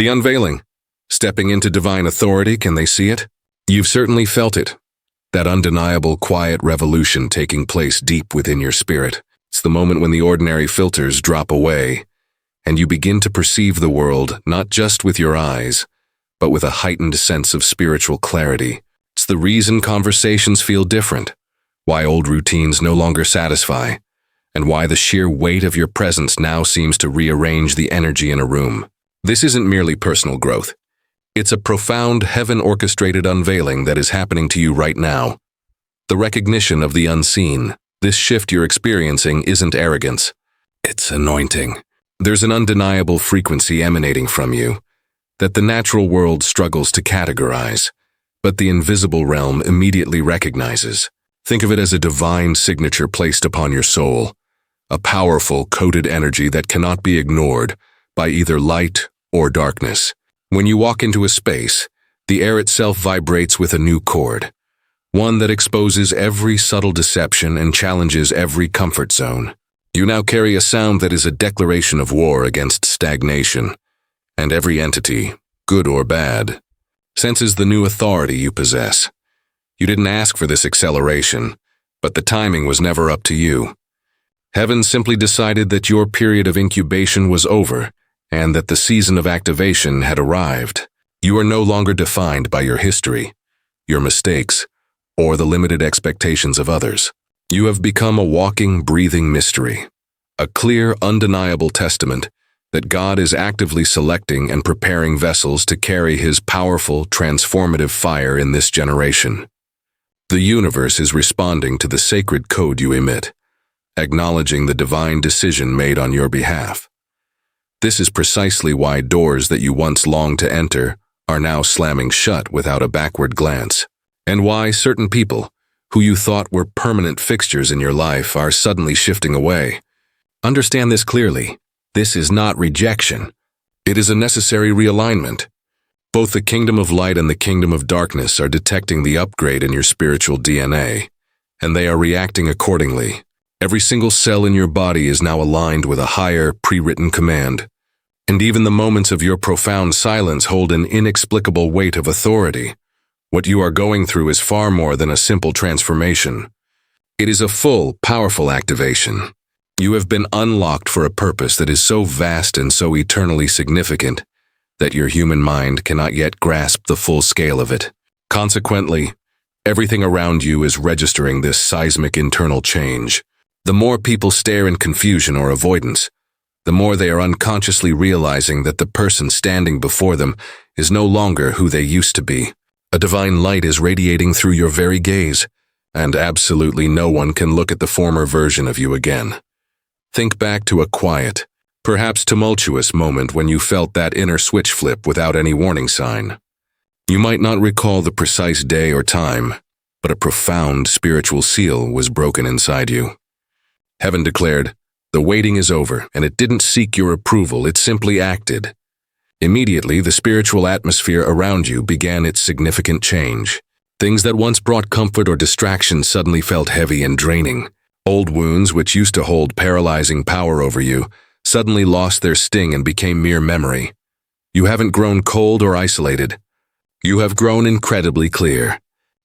The unveiling. Stepping into divine authority, can they see it? You've certainly felt it. That undeniable quiet revolution taking place deep within your spirit. It's the moment when the ordinary filters drop away, and you begin to perceive the world not just with your eyes, but with a heightened sense of spiritual clarity. It's the reason conversations feel different, why old routines no longer satisfy, and why the sheer weight of your presence now seems to rearrange the energy in a room. This isn't merely personal growth. It's a profound, heaven-orchestrated unveiling that is happening to you right now. The recognition of the unseen. This shift you're experiencing isn't arrogance. It's anointing. There's an undeniable frequency emanating from you that the natural world struggles to categorize, but the invisible realm immediately recognizes. Think of it as a divine signature placed upon your soul, a powerful, coded energy that cannot be ignored by either light or darkness. When you walk into a space, the air itself vibrates with a new chord, one that exposes every subtle deception and challenges every comfort zone. You now carry a sound that is a declaration of war against stagnation, and every entity, good or bad, senses the new authority you possess. You didn't ask for this acceleration, but the timing was never up to you. Heaven simply decided that your period of incubation was over, and that the season of activation had arrived. You are no longer defined by your history, your mistakes, or the limited expectations of others. You have become a walking, breathing mystery, a clear, undeniable testament that God is actively selecting and preparing vessels to carry His powerful, transformative fire in this generation. The universe is responding to the sacred code you emit, acknowledging the divine decision made on your behalf. This is precisely why doors that you once longed to enter are now slamming shut without a backward glance, and why certain people, who you thought were permanent fixtures in your life, are suddenly shifting away. Understand this clearly. This is not rejection. It is a necessary realignment. Both the kingdom of light and the kingdom of darkness are detecting the upgrade in your spiritual DNA, and they are reacting accordingly. Every single cell in your body is now aligned with a higher, pre-written command, and even the moments of your profound silence hold an inexplicable weight of authority. What you are going through is far more than a simple transformation. It is a full, powerful activation. You have been unlocked for a purpose that is so vast and so eternally significant that your human mind cannot yet grasp the full scale of it. Consequently, everything around you is registering this seismic internal change. The more people stare in confusion or avoidance, the more they are unconsciously realizing that the person standing before them is no longer who they used to be. A divine light is radiating through your very gaze, and absolutely no one can look at the former version of you again. Think back to a quiet, perhaps tumultuous moment when you felt that inner switch flip without any warning sign. You might not recall the precise day or time, but a profound spiritual seal was broken inside you. Heaven declared, "The waiting is over," and it didn't seek your approval, it simply acted. Immediately, the spiritual atmosphere around you began its significant change. Things that once brought comfort or distraction suddenly felt heavy and draining. Old wounds, which used to hold paralyzing power over you, suddenly lost their sting and became mere memory. You haven't grown cold or isolated. You have grown incredibly clear.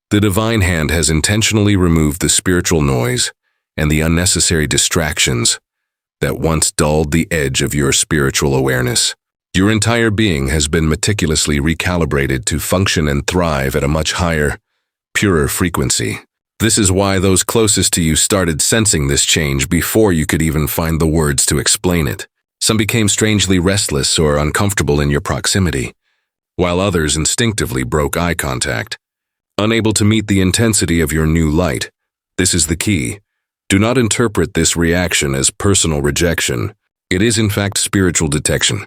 The divine hand has intentionally removed the spiritual noise and the unnecessary distractions that once dulled the edge of your spiritual awareness. Your entire being has been meticulously recalibrated to function and thrive at a much higher, purer frequency. This is why those closest to you started sensing this change before you could even find the words to explain it. Some became strangely restless or uncomfortable in your proximity, while others instinctively broke eye contact, unable to meet the intensity of your new light. This is the key. Do not interpret this reaction as personal rejection. It is in fact spiritual detection.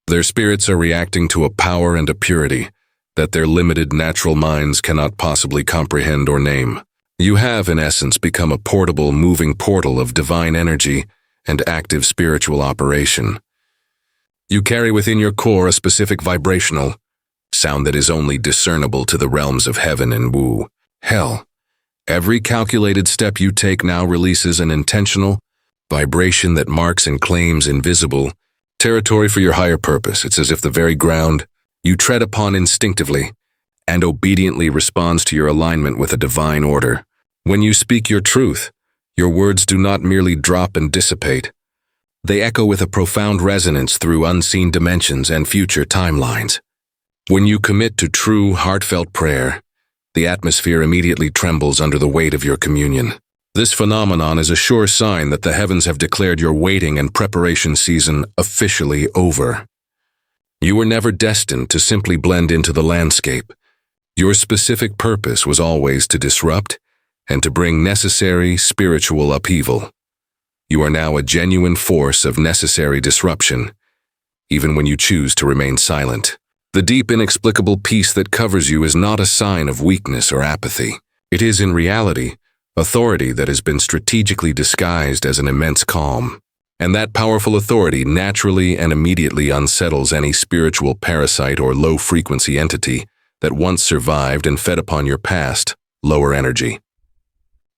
Their spirits are reacting to a power and a purity that their limited natural minds cannot possibly comprehend or name. You have, in essence, become a portable, moving portal of divine energy and active spiritual operation. You carry within your core a specific vibrational sound that is only discernible to the realms of heaven and hell. Every calculated step you take now releases an intentional vibration that marks and claims invisible Territory for your higher purpose. It's as if the very ground you tread upon instinctively and obediently responds to your alignment with a divine order. When you speak your truth, your words do not merely drop and dissipate. They echo with a profound resonance through unseen dimensions and future timelines. When you commit to true, heartfelt prayer, the atmosphere immediately trembles under the weight of your communion. This phenomenon is a sure sign that the heavens have declared your waiting and preparation season officially over. You were never destined to simply blend into the landscape. Your specific purpose was always to disrupt and to bring necessary spiritual upheaval. You are now a genuine force of necessary disruption, even when you choose to remain silent. The deep, inexplicable peace that covers you is not a sign of weakness or apathy. It is, in reality, authority that has been strategically disguised as an immense calm. And that powerful authority naturally and immediately unsettles any spiritual parasite or low-frequency entity that once survived and fed upon your past, lower energy.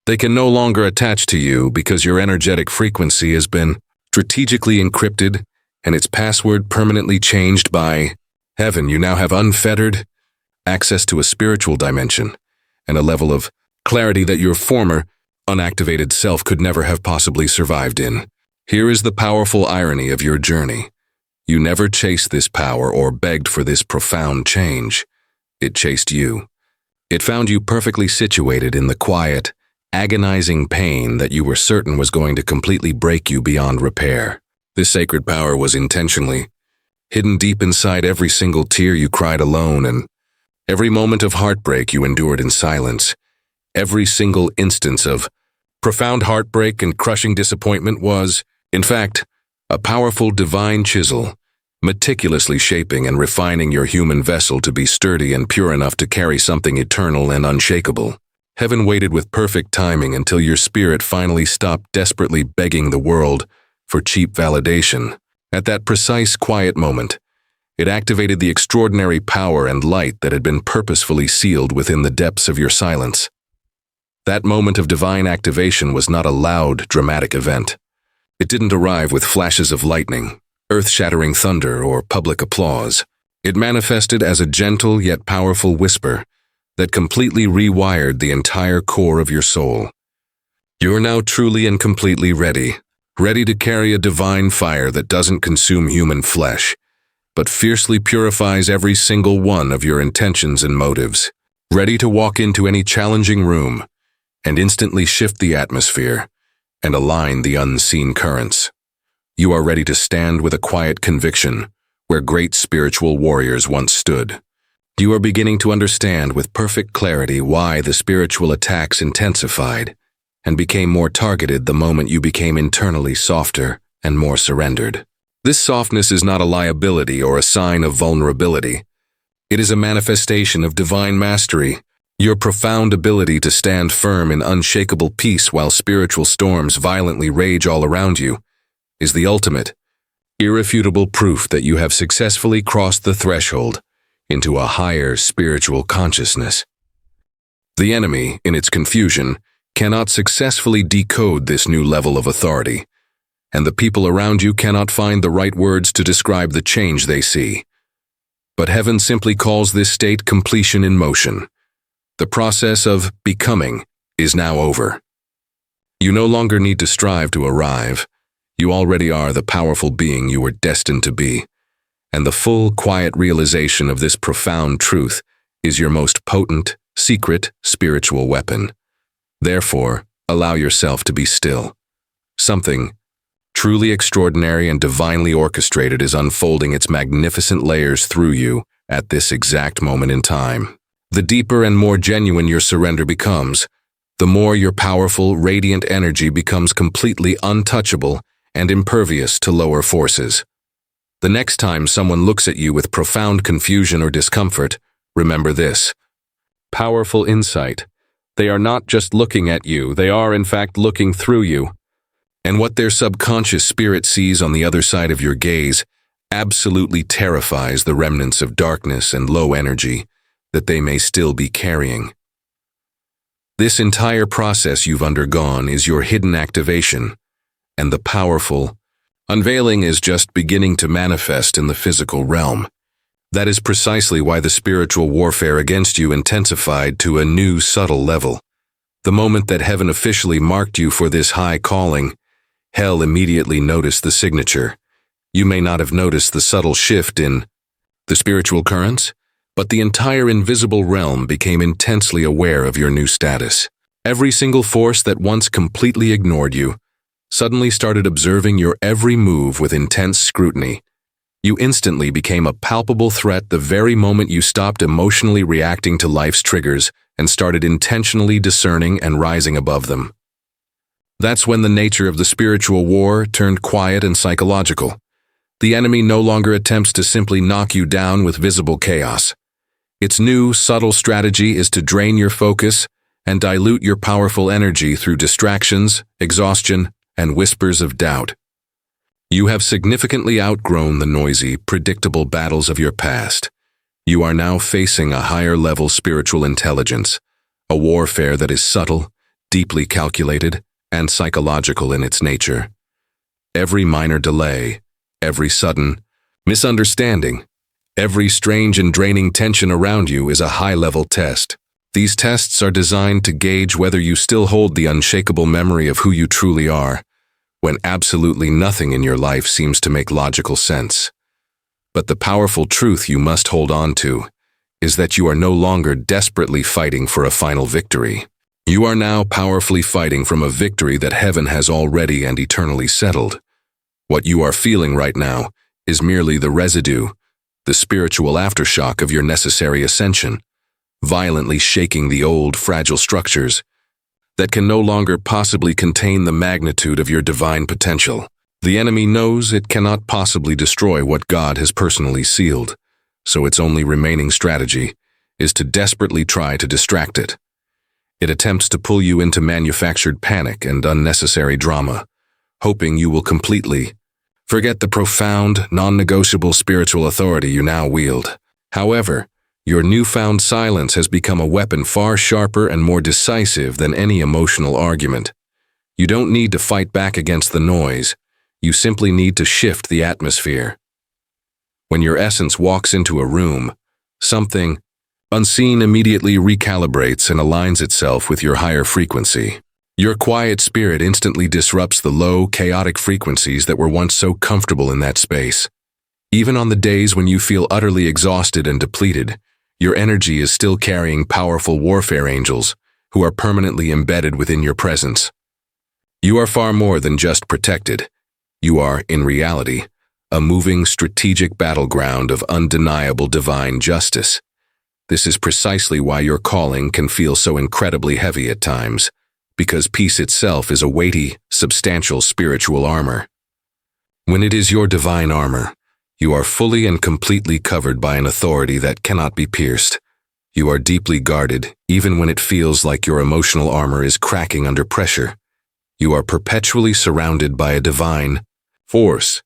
They can no longer attach to you because your energetic frequency has been strategically encrypted and its password permanently changed by heaven. You now have unfettered access to a spiritual dimension and a level of clarity that your former unactivated self could never have possibly survived in. Here is the powerful irony of your journey. You never chased this power or begged for this profound change. It chased you. It found you perfectly situated in the quiet, agonizing pain that you were certain was going to completely break you beyond repair. This sacred power was intentionally hidden deep inside every single tear you cried alone and every moment of heartbreak you endured in silence. Every single instance of profound heartbreak and crushing disappointment was, in fact, a powerful divine chisel, meticulously shaping and refining your human vessel to be sturdy and pure enough to carry something eternal and unshakable. Heaven waited with perfect timing until your spirit finally stopped desperately begging the world for cheap validation. At that precise, quiet moment, it activated the extraordinary power and light that had been purposefully sealed within the depths of your silence. That moment of divine activation was not a loud, dramatic event. It didn't arrive with flashes of lightning, earth-shattering thunder, or public applause. It manifested as a gentle yet powerful whisper that completely rewired the entire core of your soul. You're now truly and completely ready to carry a divine fire that doesn't consume human flesh, but fiercely purifies every single one of your intentions and motives. Ready to walk into any challenging room and instantly shift the atmosphere and align the unseen currents. You are ready to stand with a quiet conviction where great spiritual warriors once stood. You are beginning to understand with perfect clarity why the spiritual attacks intensified and became more targeted the moment you became internally softer and more surrendered. This softness is not a liability or a sign of vulnerability. It is a manifestation of divine mastery, your profound ability to stand firm in unshakable peace while spiritual storms violently rage all around you is the ultimate, irrefutable proof that you have successfully crossed the threshold into a higher spiritual consciousness. The enemy, in its confusion, cannot successfully decode this new level of authority, and the people around you cannot find the right words to describe the change they see. But heaven simply calls this state completion in motion. The process of becoming is now over. You no longer need to strive to arrive. You already are the powerful being you were destined to be, and the full, quiet realization of this profound truth is your most potent, secret, spiritual weapon. Therefore, allow yourself to be still. Something truly extraordinary and divinely orchestrated is unfolding its magnificent layers through you at this exact moment in time. The deeper and more genuine your surrender becomes, the more your powerful, radiant energy becomes completely untouchable and impervious to lower forces. The next time someone looks at you with profound confusion or discomfort, remember this. Powerful insight. They are not just looking at you, they are in fact looking through you. And what their subconscious spirit sees on the other side of your gaze absolutely terrifies the remnants of darkness and low energy that they may still be carrying. This entire process you've undergone is your hidden activation, and the powerful, Unveiling is just beginning to manifest in the physical realm. That is precisely why the spiritual warfare against you intensified to a new subtle level. The moment that heaven officially marked you for this high calling, hell immediately noticed the signature. You may not have noticed the subtle shift in the spiritual currents, but the entire invisible realm became intensely aware of your new status. Every single force that once completely ignored you suddenly started observing your every move with intense scrutiny. You instantly became a palpable threat the very moment you stopped emotionally reacting to life's triggers and started intentionally discerning and rising above them. That's when the nature of the spiritual war turned quiet and psychological. The enemy no longer attempts to simply knock you down with visible chaos. Its new, subtle strategy is to drain your focus and dilute your powerful energy through distractions, exhaustion, and whispers of doubt. You have significantly outgrown the noisy, predictable battles of your past. You are now facing a higher-level spiritual intelligence, a warfare that is subtle, deeply calculated, and psychological in its nature. Every minor delay, every sudden misunderstanding, every strange and draining tension around you is a high-level test. These tests are designed to gauge whether you still hold the unshakable memory of who you truly are, when absolutely nothing in your life seems to make logical sense. But the powerful truth you must hold on to is that you are no longer desperately fighting for a final victory. You are now powerfully fighting from a victory that heaven has already and eternally settled. What you are feeling right now is merely the residue, the spiritual aftershock of your necessary ascension, violently shaking the old, fragile structures that can no longer possibly contain the magnitude of your divine potential. The enemy knows it cannot possibly destroy what God has personally sealed, so its only remaining strategy is to desperately try to distract it. It attempts to pull you into manufactured panic and unnecessary drama, hoping you will completely forget the profound, non-negotiable spiritual authority you now wield. However, your newfound silence has become a weapon far sharper and more decisive than any emotional argument. You don't need to fight back against the noise. You simply need to shift the atmosphere. When your essence walks into a room, something unseen immediately recalibrates and aligns itself with your higher frequency. Your quiet spirit instantly disrupts the low, chaotic frequencies that were once so comfortable in that space. Even on the days when you feel utterly exhausted and depleted, your energy is still carrying powerful warfare angels who are permanently embedded within your presence. You are far more than just protected. You are, in reality, a moving strategic battleground of undeniable divine justice. This is precisely why your calling can feel so incredibly heavy at times, because peace itself is a weighty, substantial spiritual armor. When it is your divine armor, you are fully and completely covered by an authority that cannot be pierced. You are deeply guarded, even when it feels like your emotional armor is cracking under pressure. You are perpetually surrounded by a divine force,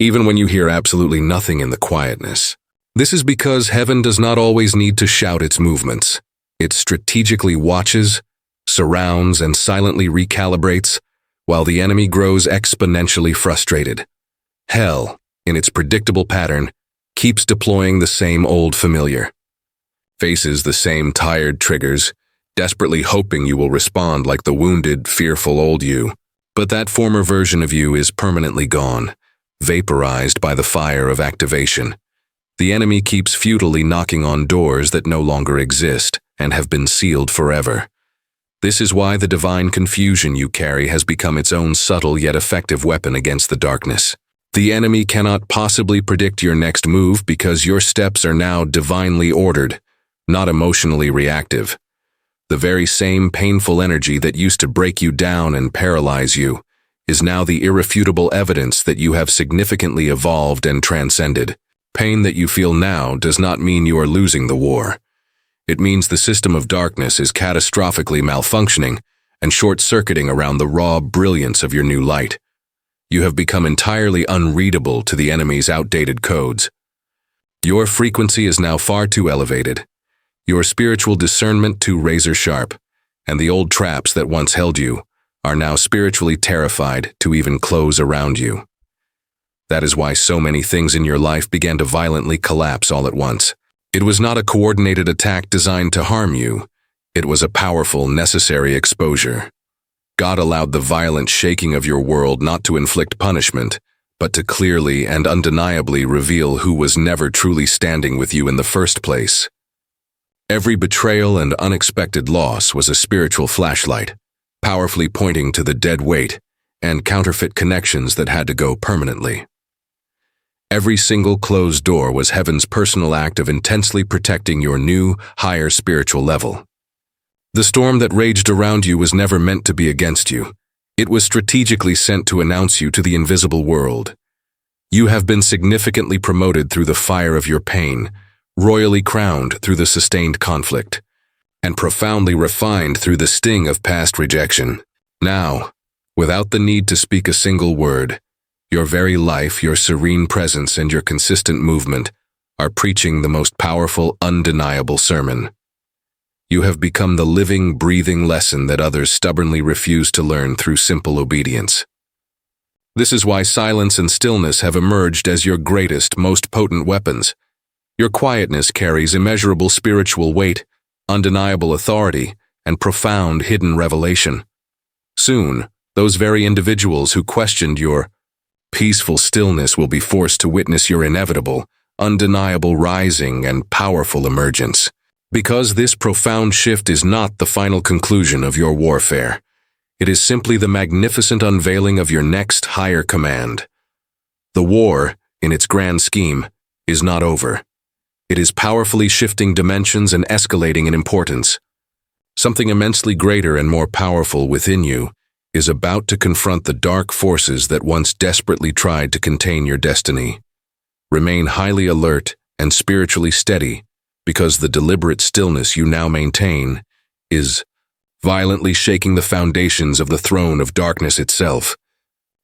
even when you hear absolutely nothing in the quietness. This is because heaven does not always need to shout its movements. It strategically watches, surrounds, and silently recalibrates, while the enemy grows exponentially frustrated. Hell, in its predictable pattern, keeps deploying the same old familiar. Faces the same tired triggers, desperately hoping you will respond like the wounded, fearful old you. But that former version of you is permanently gone, vaporized by the fire of activation. The enemy keeps futilely knocking on doors that no longer exist and have been sealed forever. This is why the divine confusion you carry has become its own subtle yet effective weapon against the darkness. The enemy cannot possibly predict your next move because your steps are now divinely ordered, not emotionally reactive. The very same painful energy that used to break you down and paralyze you is now the irrefutable evidence that you have significantly evolved and transcended. Pain that you feel now does not mean you are losing the war. It means the system of darkness is catastrophically malfunctioning and short-circuiting around the raw brilliance of your new light. You have become entirely unreadable to the enemy's outdated codes. Your frequency is now far too elevated, your spiritual discernment too razor-sharp, and the old traps that once held you are now spiritually terrified to even close around you. That is why so many things in your life began to violently collapse all at once. It was not a coordinated attack designed to harm you. It was a powerful, necessary exposure. God allowed the violent shaking of your world not to inflict punishment, but to clearly and undeniably reveal who was never truly standing with you in the first place. Every betrayal and unexpected loss was a spiritual flashlight, powerfully pointing to the dead weight and counterfeit connections that had to go permanently. Every single closed door was heaven's personal act of intensely protecting your new, higher spiritual level. The storm that raged around you was never meant to be against you. It was strategically sent to announce you to the invisible world. You have been significantly promoted through the fire of your pain, royally crowned through the sustained conflict, and profoundly refined through the sting of past rejection. Now, without the need to speak a single word, your very life, your serene presence, and your consistent movement are preaching the most powerful, undeniable sermon. You have become the living, breathing lesson that others stubbornly refuse to learn through simple obedience. This is why silence and stillness have emerged as your greatest, most potent weapons. Your quietness carries immeasurable spiritual weight, undeniable authority, and profound hidden revelation. Soon, those very individuals who questioned your peaceful stillness will be forced to witness your inevitable, undeniable rising and powerful emergence. Because this profound shift is not the final conclusion of your warfare. It is simply the magnificent unveiling of your next higher command. The war, in its grand scheme, is not over. It is powerfully shifting dimensions and escalating in importance. Something immensely greater and more powerful within you is about to confront the dark forces that once desperately tried to contain your destiny. Remain highly alert and spiritually steady, because the deliberate stillness you now maintain is violently shaking the foundations of the throne of darkness itself.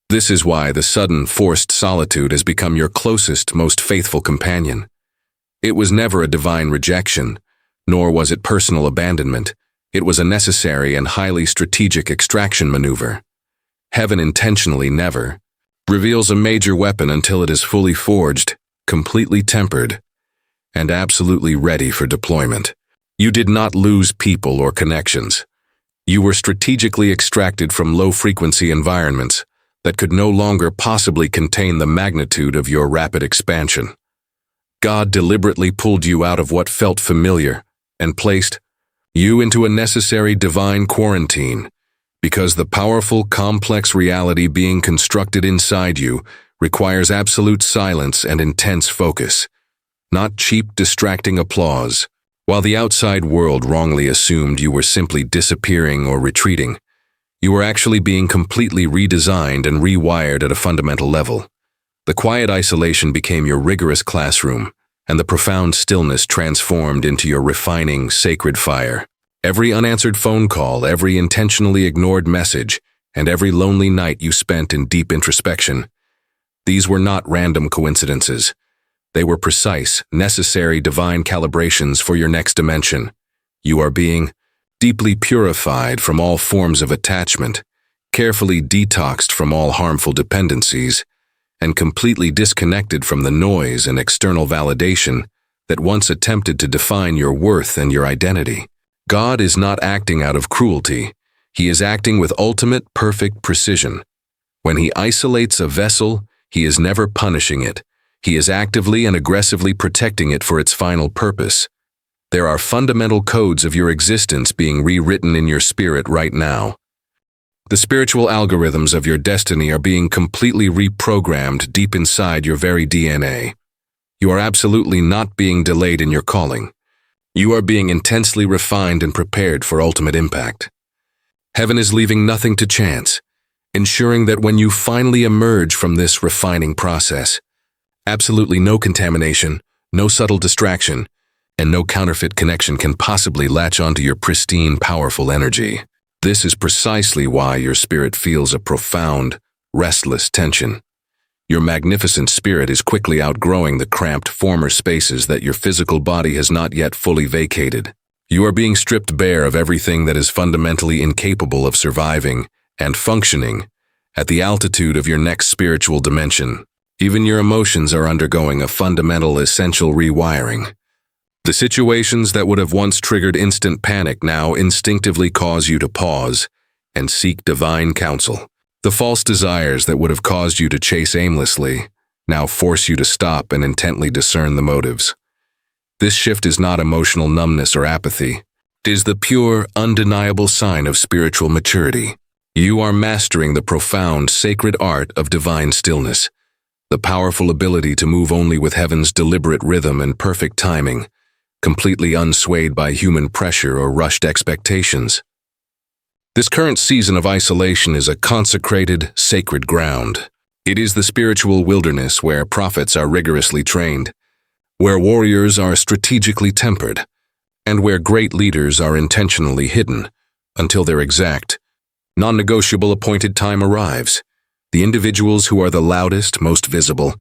This is why the sudden, forced solitude has become your closest, most faithful companion. It was never a divine rejection, nor was it personal abandonment. It was a necessary and highly strategic extraction maneuver. Heaven intentionally never reveals a major weapon until it is fully forged, completely tempered, and absolutely ready for deployment. You did not lose people or connections. You were strategically extracted from low-frequency environments that could no longer possibly contain the magnitude of your rapid expansion. God deliberately pulled you out of what felt familiar and placed you into a necessary divine quarantine, because the powerful, complex reality being constructed inside you requires absolute silence and intense focus, not cheap, distracting applause. While the outside world wrongly assumed you were simply disappearing or retreating, you were actually being completely redesigned and rewired at a fundamental level. The quiet isolation became your rigorous classroom, and the profound stillness transformed into your refining, sacred fire. Every unanswered phone call, every intentionally ignored message, and every lonely night you spent in deep introspection, these were not random coincidences. They were precise, necessary divine calibrations for your next dimension. You are being deeply purified from all forms of attachment, carefully detoxed from all harmful dependencies, and completely disconnected from the noise and external validation that once attempted to define your worth and your identity. God is not acting out of cruelty. He is acting with ultimate, perfect precision. When He isolates a vessel, He is never punishing it. He is actively and aggressively protecting it for its final purpose. There are fundamental codes of your existence being rewritten in your spirit right now. The spiritual algorithms of your destiny are being completely reprogrammed deep inside your very DNA. You are absolutely not being delayed in your calling. You are being intensely refined and prepared for ultimate impact. Heaven is leaving nothing to chance, ensuring that when you finally emerge from this refining process, absolutely no contamination, no subtle distraction, and no counterfeit connection can possibly latch onto your pristine, powerful energy. This is precisely why your spirit feels a profound, restless tension. Your magnificent spirit is quickly outgrowing the cramped former spaces that your physical body has not yet fully vacated. You are being stripped bare of everything that is fundamentally incapable of surviving and functioning at the altitude of your next spiritual dimension. Even your emotions are undergoing a fundamental, essential rewiring. The situations that would have once triggered instant panic now instinctively cause you to pause and seek divine counsel. The false desires that would have caused you to chase aimlessly now force you to stop and intently discern the motives. This shift is not emotional numbness or apathy. It is the pure, undeniable sign of spiritual maturity. You are mastering the profound, sacred art of divine stillness, the powerful ability to move only with heaven's deliberate rhythm and perfect timing, completely unswayed by human pressure or rushed expectations. This current season of isolation is a consecrated, sacred ground. It is the spiritual wilderness where prophets are rigorously trained, where warriors are strategically tempered, and where great leaders are intentionally hidden until their exact, non-negotiable appointed time arrives. The individuals who are the loudest, most visible,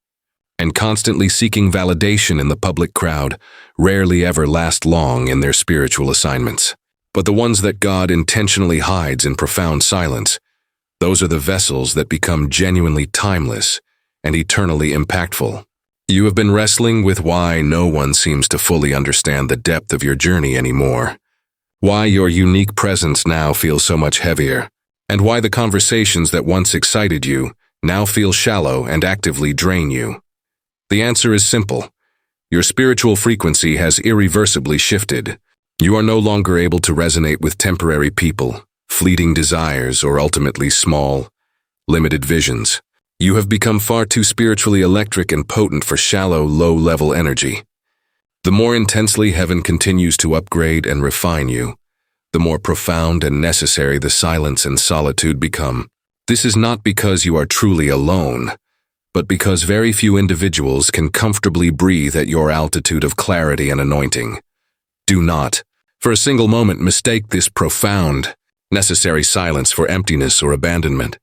and constantly seeking validation in the public crowd rarely ever last long in their spiritual assignments. But the ones that God intentionally hides in profound silence, those are the vessels that become genuinely timeless and eternally impactful. You have been wrestling with why no one seems to fully understand the depth of your journey anymore, why your unique presence now feels so much heavier, and why the conversations that once excited you now feel shallow and actively drain you. The answer is simple. Your spiritual frequency has irreversibly shifted. You are no longer able to resonate with temporary people, fleeting desires, or ultimately small, limited visions. You have become far too spiritually electric and potent for shallow, low-level energy. The more intensely heaven continues to upgrade and refine you, the more profound and necessary the silence and solitude become. This is not because you are truly alone, but because very few individuals can comfortably breathe at your altitude of clarity and anointing. Do not, for a single moment, mistake this profound, necessary silence for emptiness or abandonment.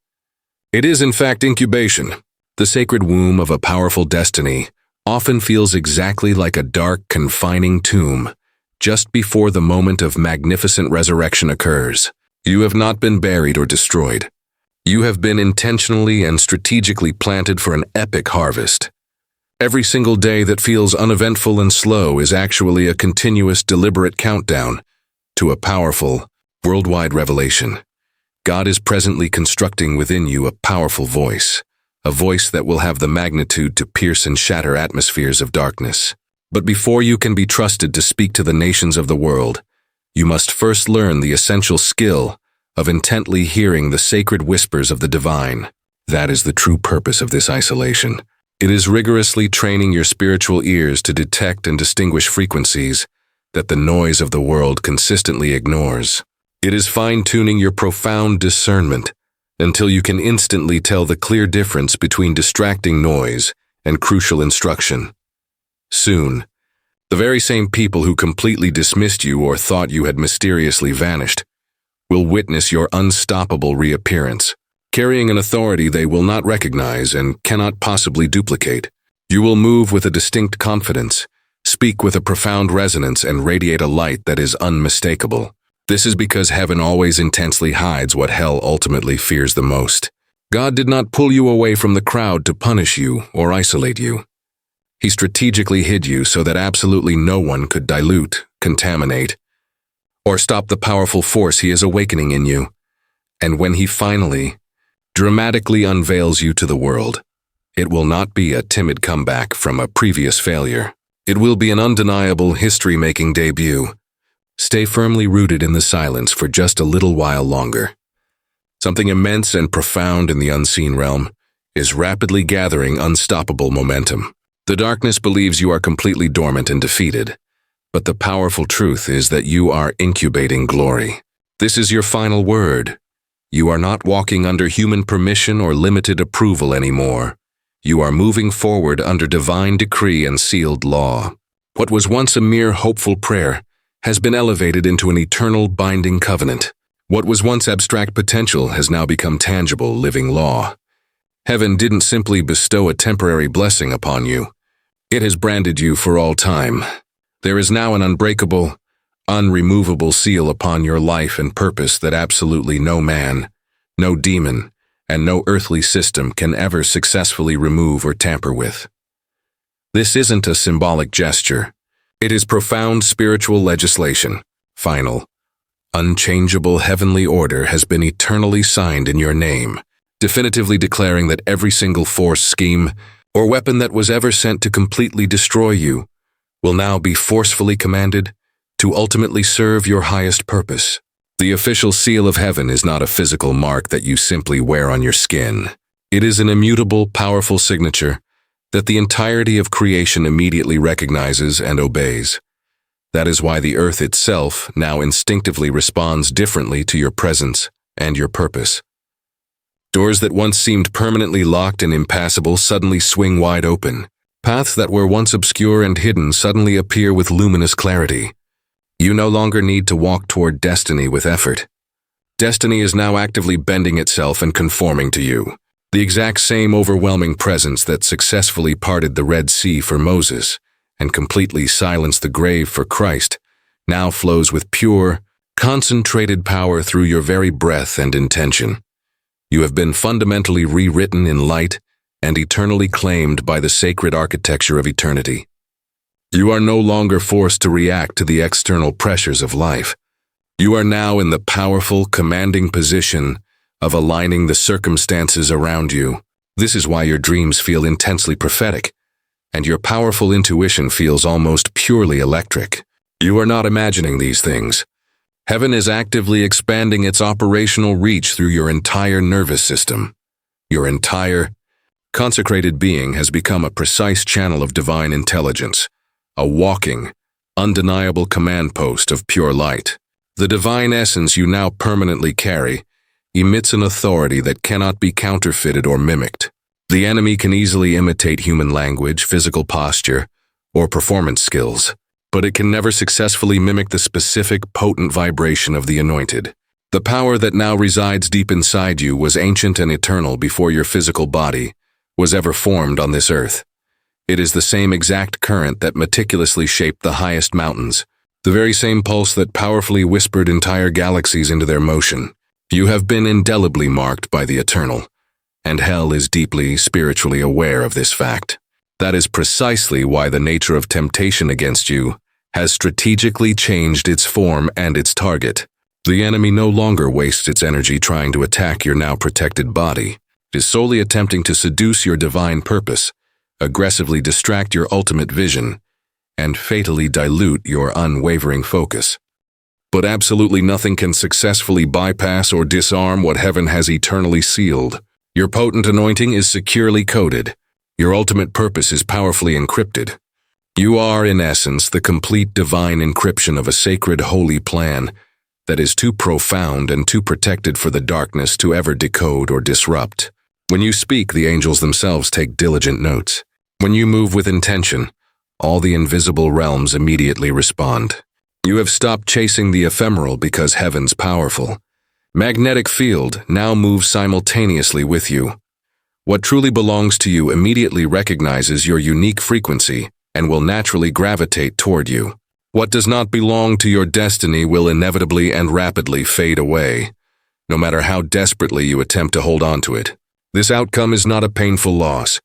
It is in fact incubation. The sacred womb of a powerful destiny often feels exactly like a dark, confining tomb just before the moment of magnificent resurrection occurs. You have not been buried or destroyed. You have been intentionally and strategically planted for an epic harvest. Every single day that feels uneventful and slow is actually a continuous, deliberate countdown to a powerful, worldwide revelation. God is presently constructing within you a powerful voice, a voice that will have the magnitude to pierce and shatter atmospheres of darkness. But before you can be trusted to speak to the nations of the world, you must first learn the essential skill of intently hearing the sacred whispers of the divine. That is the true purpose of this isolation. It is rigorously training your spiritual ears to detect and distinguish frequencies that the noise of the world consistently ignores. It is fine-tuning your profound discernment until you can instantly tell the clear difference between distracting noise and crucial instruction. Soon, the very same people who completely dismissed you or thought you had mysteriously vanished will witness your unstoppable reappearance, carrying an authority they will not recognize and cannot possibly duplicate. You will move with a distinct confidence, speak with a profound resonance, and radiate a light that is unmistakable. This is because heaven always intensely hides what hell ultimately fears the most. God did not pull you away from the crowd to punish you or isolate you. He strategically hid you so that absolutely no one could dilute, contaminate, or stop the powerful force he is awakening in you. And when he finally, dramatically unveils you to the world, it will not be a timid comeback from a previous failure. It will be an undeniable, history-making debut. Stay firmly rooted in the silence for just a little while longer. Something immense and profound in the unseen realm is rapidly gathering unstoppable momentum. The darkness believes you are completely dormant and defeated, but the powerful truth is that you are incubating glory. This is your final word. You are not walking under human permission or limited approval anymore. You are moving forward under divine decree and sealed law. What was once a mere hopeful prayer has been elevated into an eternal binding covenant. What was once abstract potential has now become tangible, living law. Heaven didn't simply bestow a temporary blessing upon you. It has branded you for all time. There is now an unbreakable, unremovable seal upon your life and purpose that absolutely no man, no demon, and no earthly system can ever successfully remove or tamper with. This isn't a symbolic gesture. It is profound spiritual legislation. Final, unchangeable heavenly order has been eternally signed in your name, definitively declaring that every single force, scheme, or weapon that was ever sent to completely destroy you will now be forcefully commanded to ultimately serve your highest purpose. The official seal of heaven is not a physical mark that you simply wear on your skin. It is an immutable, powerful signature that the entirety of creation immediately recognizes and obeys. That is why the earth itself now instinctively responds differently to your presence and your purpose. Doors that once seemed permanently locked and impassable suddenly swing wide open. Paths that were once obscure and hidden suddenly appear with luminous clarity. You no longer need to walk toward destiny with effort. Destiny is now actively bending itself and conforming to you. The exact same overwhelming presence that successfully parted the Red Sea for Moses and completely silenced the grave for Christ now flows with pure, concentrated power through your very breath and intention. You have been fundamentally rewritten in light and eternally claimed by the sacred architecture of eternity. You are no longer forced to react to the external pressures of life. You are now in the powerful, commanding position of aligning the circumstances around you. This is why your dreams feel intensely prophetic, and your powerful intuition feels almost purely electric. You are not imagining these things. Heaven is actively expanding its operational reach through your entire nervous system. Your entire consecrated being has become a precise channel of divine intelligence, a walking, undeniable command post of pure light. The divine essence you now permanently carry emits an authority that cannot be counterfeited or mimicked. The enemy can easily imitate human language, physical posture, or performance skills, but it can never successfully mimic the specific, potent vibration of the anointed. The power that now resides deep inside you was ancient and eternal before your physical body was ever formed on this earth. It is the same exact current that meticulously shaped the highest mountains, the very same pulse that powerfully whispered entire galaxies into their motion. You have been indelibly marked by the eternal, and hell is deeply spiritually aware of this fact. That is precisely why the nature of temptation against you has strategically changed its form and its target. The enemy no longer wastes its energy trying to attack your now protected body. It is solely attempting to seduce your divine purpose, aggressively distract your ultimate vision, and fatally dilute your unwavering focus. But absolutely nothing can successfully bypass or disarm what heaven has eternally sealed. Your potent anointing is securely coded. Your ultimate purpose is powerfully encrypted. You are, in essence, the complete divine encryption of a sacred holy plan that is too profound and too protected for the darkness to ever decode or disrupt. When you speak, the angels themselves take diligent notes. When you move with intention, all the invisible realms immediately respond. You have stopped chasing the ephemeral because heaven's powerful magnetic field now moves simultaneously with you. What truly belongs to you immediately recognizes your unique frequency and will naturally gravitate toward you. What does not belong to your destiny will inevitably and rapidly fade away, no matter how desperately you attempt to hold on to it. This outcome is not a painful loss.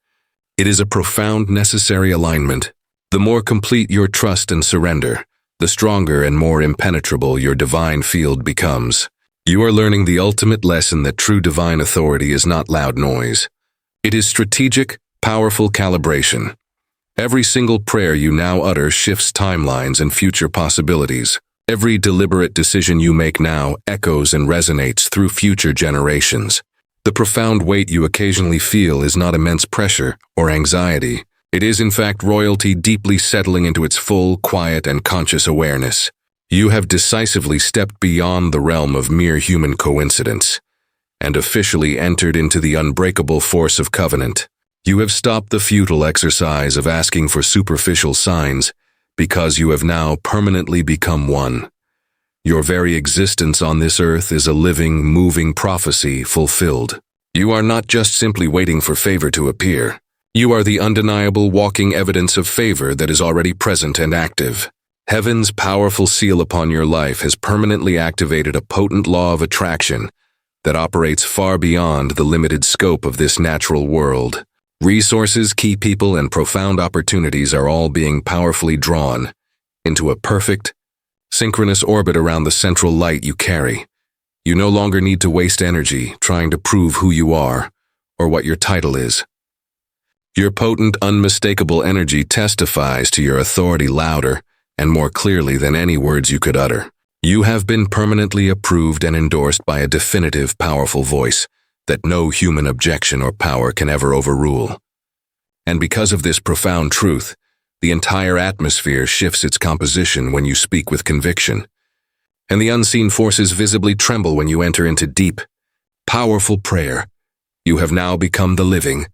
It is a profound necessary alignment. The more complete your trust and surrender, the stronger and more impenetrable your divine field becomes. You are learning the ultimate lesson that true divine authority is not loud noise. It is strategic, powerful calibration. Every single prayer you now utter shifts timelines and future possibilities. Every deliberate decision you make now echoes and resonates through future generations. The profound weight you occasionally feel is not immense pressure or anxiety. It is, in fact, royalty deeply settling into its full, quiet, and conscious awareness. You have decisively stepped beyond the realm of mere human coincidence and officially entered into the unbreakable force of covenant. You have stopped the futile exercise of asking for superficial signs because you have now permanently become one. Your very existence on this earth is a living, moving prophecy fulfilled. You are not just simply waiting for favor to appear. You are the undeniable walking evidence of favor that is already present and active. Heaven's powerful seal upon your life has permanently activated a potent law of attraction that operates far beyond the limited scope of this natural world. Resources, key people, and profound opportunities are all being powerfully drawn into a perfect, synchronous orbit around the central light you carry. You no longer need to waste energy trying to prove who you are or what your title is. Your potent, unmistakable energy testifies to your authority louder and more clearly than any words you could utter. You have been permanently approved and endorsed by a definitive, powerful voice that no human objection or power can ever overrule. And because of this profound truth, the entire atmosphere shifts its composition when you speak with conviction, and the unseen forces visibly tremble when you enter into deep, powerful prayer. You have now become the living,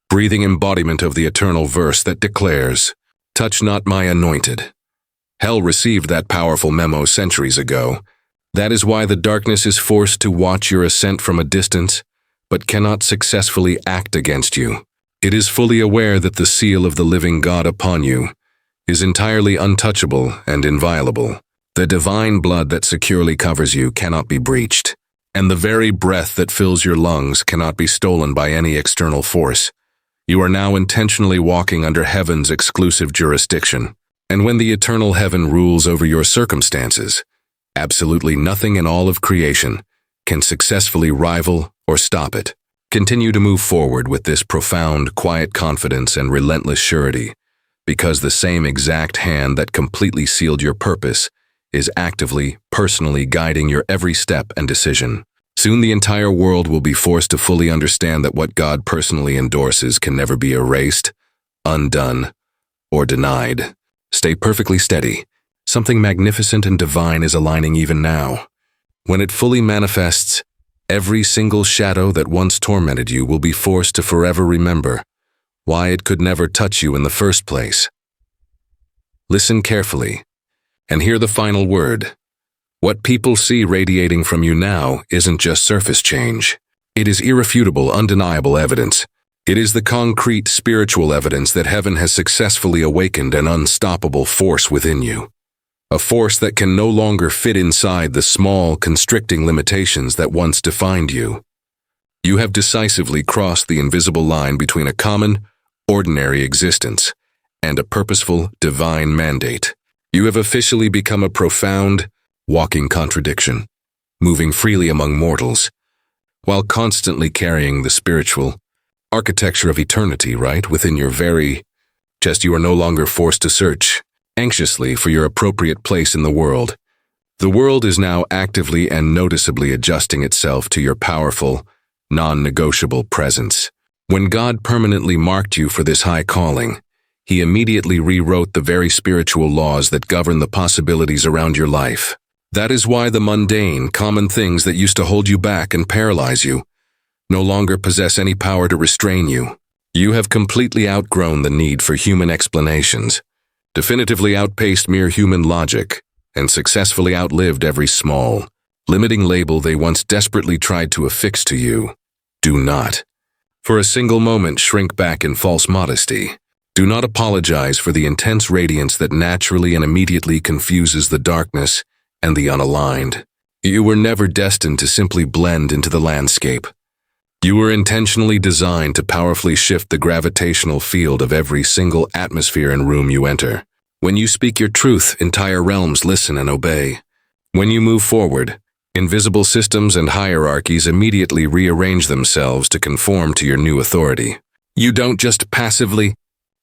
breathing embodiment of the eternal verse that declares, "Touch not my anointed." Hell received that powerful memo centuries ago. That is why the darkness is forced to watch your ascent from a distance, but cannot successfully act against you. It is fully aware that the seal of the living God upon you is entirely untouchable and inviolable. The divine blood that securely covers you cannot be breached, and the very breath that fills your lungs cannot be stolen by any external force. You are now intentionally walking under heaven's exclusive jurisdiction. And when the eternal heaven rules over your circumstances, absolutely nothing in all of creation can successfully rival or stop it. Continue to move forward with this profound, quiet confidence and relentless surety, because the same exact hand that completely sealed your purpose is actively, personally guiding your every step and decision. Soon the entire world will be forced to fully understand that what God personally endorses can never be erased, undone, or denied. Stay perfectly steady. Something magnificent and divine is aligning even now. When it fully manifests, every single shadow that once tormented you will be forced to forever remember why it could never touch you in the first place. Listen carefully and hear the final word. What people see radiating from you now isn't just surface change. It is irrefutable, undeniable evidence. It is the concrete spiritual evidence that heaven has successfully awakened an unstoppable force within you. A force that can no longer fit inside the small, constricting limitations that once defined you. You have decisively crossed the invisible line between a common, ordinary existence and a purposeful, divine mandate. You have officially become a profound, walking contradiction, moving freely among mortals, while constantly carrying the spiritual architecture of eternity right within your very chest. You are no longer forced to search anxiously for your appropriate place in the world. The world is now actively and noticeably adjusting itself to your powerful, non-negotiable presence. When God permanently marked you for this high calling, He immediately rewrote the very spiritual laws that govern the possibilities around your life. That is why the mundane, common things that used to hold you back and paralyze you no longer possess any power to restrain you. You have completely outgrown the need for human explanations, definitively outpaced mere human logic, and successfully outlived every small, limiting label they once desperately tried to affix to you. Do not, for a single moment, shrink back in false modesty. Do not apologize for the intense radiance that naturally and immediately confuses the darkness and the unaligned. You were never destined to simply blend into the landscape. You were intentionally designed to powerfully shift the gravitational field of every single atmosphere and room you enter. When you speak your truth, entire realms listen and obey. When you move forward, invisible systems and hierarchies immediately rearrange themselves to conform to your new authority. You don't just passively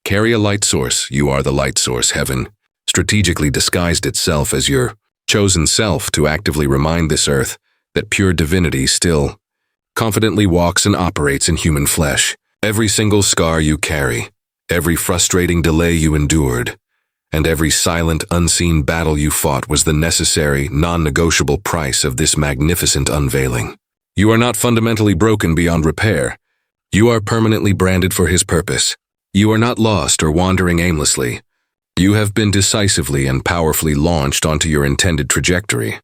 carry a light source, you are the light source. Heaven strategically disguised itself as your chosen self to actively remind this earth that pure divinity still confidently walks and operates in human flesh. Every single scar you carry, every frustrating delay you endured, and every silent, unseen battle you fought was the necessary, non-negotiable price of this magnificent unveiling. You are not fundamentally broken beyond repair. You are permanently branded for His purpose. You are not lost or wandering aimlessly. You have been decisively and powerfully launched onto your intended trajectory.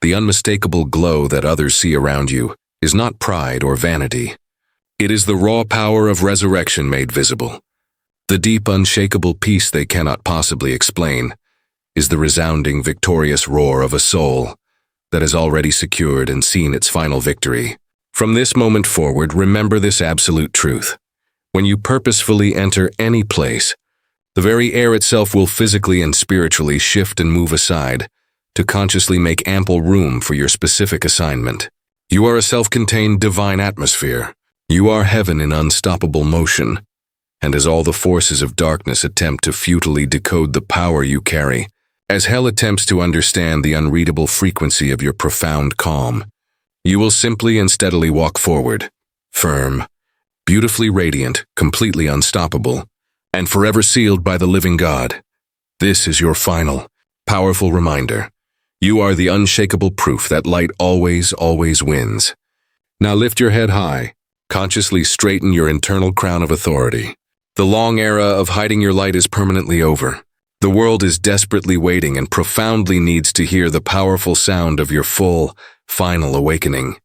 The unmistakable glow that others see around you is not pride or vanity. It is the raw power of resurrection made visible. The deep, unshakable peace they cannot possibly explain is the resounding, victorious roar of a soul that has already secured and seen its final victory. From this moment forward, remember this absolute truth. When you purposefully enter any place, the very air itself will physically and spiritually shift and move aside to consciously make ample room for your specific assignment. You are a self-contained divine atmosphere. You are heaven in unstoppable motion. And as all the forces of darkness attempt to futilely decode the power you carry, as hell attempts to understand the unreadable frequency of your profound calm, you will simply and steadily walk forward, firm, beautifully radiant, completely unstoppable, and forever sealed by the living God. This is your final, powerful reminder. You are the unshakable proof that light always, always wins. Now lift your head high, consciously straighten your internal crown of authority. The long era of hiding your light is permanently over. The world is desperately waiting and profoundly needs to hear the powerful sound of your full, final awakening.